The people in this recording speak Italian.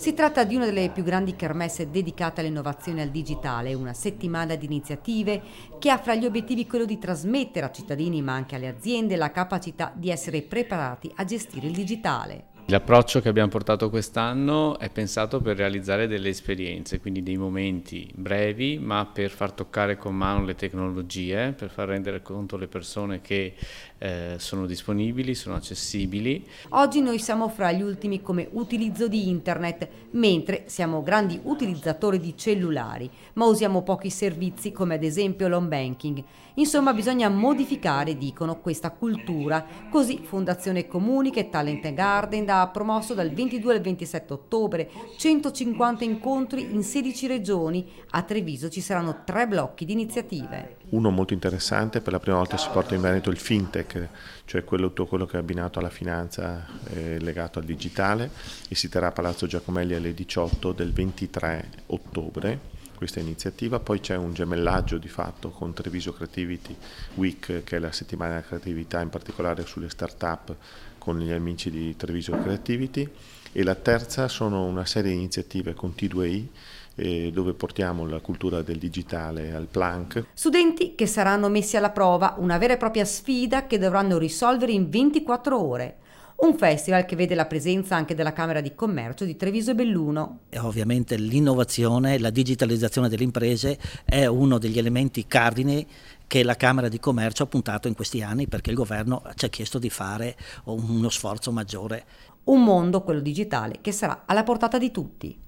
Si tratta di una delle più grandi kermesse dedicate all'innovazione e al digitale, una settimana di iniziative che ha fra gli obiettivi quello di trasmettere a cittadini ma anche alle aziende la capacità di essere preparati a gestire il digitale. L'approccio che abbiamo portato quest'anno è pensato per realizzare delle esperienze, quindi dei momenti brevi, ma per far toccare con mano le tecnologie, per far rendere conto alle persone che sono disponibili, sono accessibili. Oggi noi siamo fra gli ultimi come utilizzo di internet, mentre siamo grandi utilizzatori di cellulari, ma usiamo pochi servizi come ad esempio l'home banking. Insomma, bisogna modificare, dicono, questa cultura. Così Fondazione Comunica e Talent Garden ha promosso dal 22 al 27 ottobre 150 incontri in 16 regioni. A Treviso ci saranno 3 blocchi di iniziative. Uno molto interessante, per la prima volta si porta in Veneto il fintech, cioè tutto quello che è abbinato alla finanza legato al digitale, e si terrà a Palazzo Giacomelli alle 18 del 23 ottobre. Questa iniziativa, poi c'è un gemellaggio di fatto con Treviso Creativity Week, che è la settimana della creatività, in particolare sulle start-up con gli amici di Treviso Creativity, e la terza sono una serie di iniziative con T2I dove portiamo la cultura del digitale al Planck. Studenti che saranno messi alla prova, una vera e propria sfida che dovranno risolvere in 24 ore. Un festival che vede la presenza anche della Camera di Commercio di Treviso e Belluno. E ovviamente l'innovazione, la digitalizzazione delle imprese è uno degli elementi cardini che la Camera di Commercio ha puntato in questi anni, perché il governo ci ha chiesto di fare uno sforzo maggiore. Un mondo, quello digitale, che sarà alla portata di tutti.